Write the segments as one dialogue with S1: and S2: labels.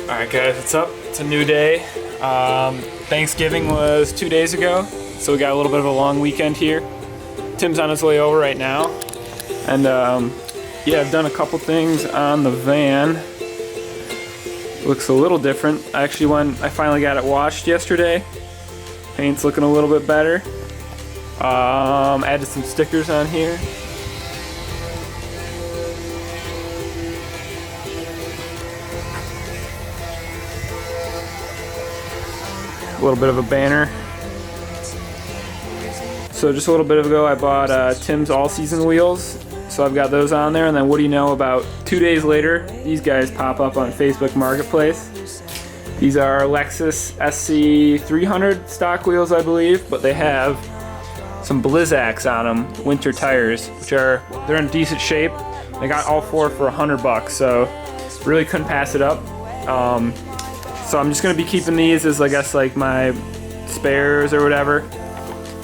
S1: Alright guys, what's up? It's a new day. Thanksgiving was 2 days ago, so we got a little bit of a long weekend here. Tim's on his way over right now. And yeah, I've done a couple things on the van. Looks a little different. I finally got it washed yesterday. Paint's looking a little bit better. Added some stickers on here. A little bit of a banner. So just a little bit ago I bought Tim's all-season wheels. So I've got those on there, and then what do you know, about 2 days later, these guys pop up on Facebook Marketplace. These are Lexus SC300 stock wheels, I believe, but they have some Blizzaks on them, winter tires, they're in decent shape. They got all four for $100, so really couldn't pass it up. So I'm just gonna be keeping these as, I guess, like my spares or whatever,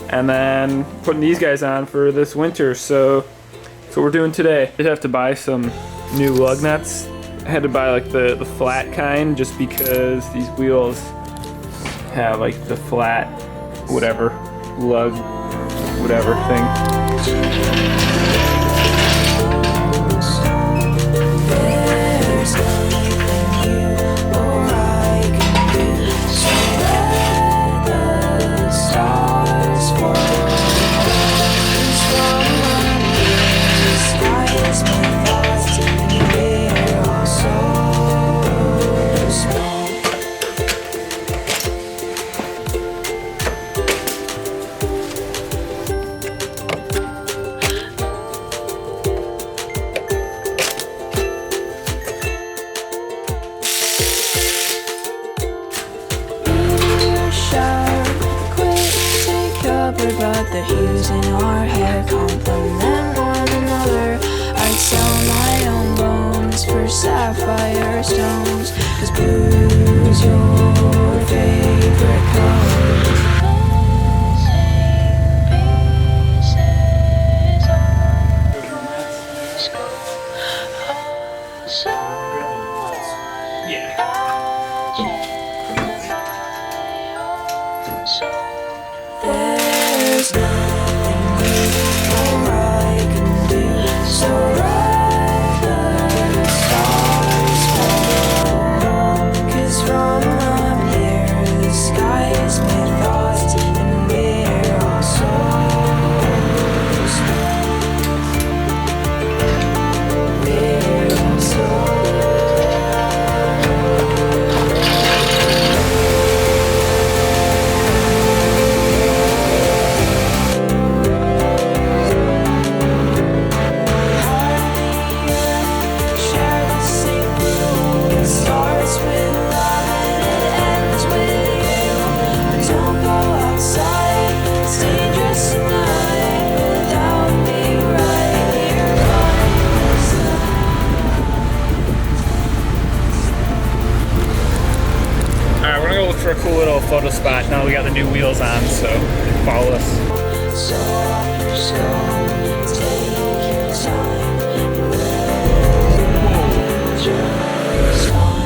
S1: and then putting these guys on for this winter. So that's what we're doing today. I did have to buy some new lug nuts. I had to buy like the flat kind, just because these wheels have like the flat whatever lug whatever thing.
S2: But the hues in our hair complement one another. I'd sell my own bones for sapphire stones, 'cause blue's your favorite color. There's nothing more I can do, so ride the stars fall. 'Cause from up here the sky is my thoughts, and we're all so small. We're all so
S1: for a cool little photo spot now we got the new wheels on, so follow us.
S2: so take your time, just fine.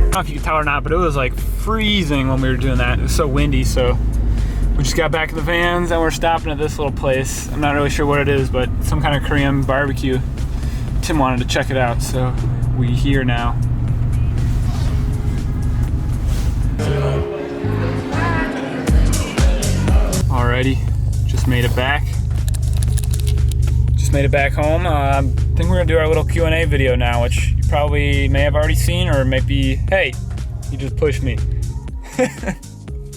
S1: I don't know if you can tell or not, but it was like freezing when we were doing that. It was so windy, so we just got back in the vans and we're stopping at this little place. I'm not really sure what it is, but some kind of Korean barbecue. Tim wanted to check it out, so we here now. Alrighty, just made it back. Just made it back home. think we're gonna do our little Q&A video now, which you probably may have already seen, or maybe, hey, you just pushed me.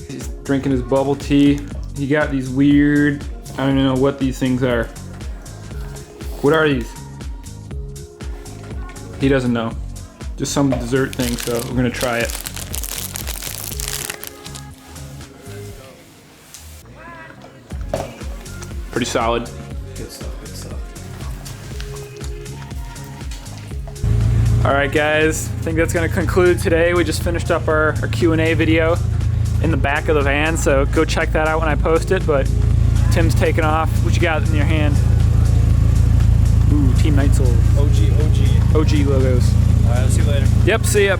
S1: He's drinking his bubble tea. He got these weird, I don't even know what these things are. What are these? He doesn't know. Just some dessert thing, so we're gonna try it. Pretty solid.
S3: Good stuff, good stuff.
S1: All right, guys, I think that's gonna conclude today. We just finished up our Q&A video in the back of the van, so go check that out when I post it, but Tim's taking off. What you got in your hand? Ooh, Team Night Soul.
S3: OG.
S1: OG logos.
S3: All right, I'll see you later.
S1: Yep, see ya.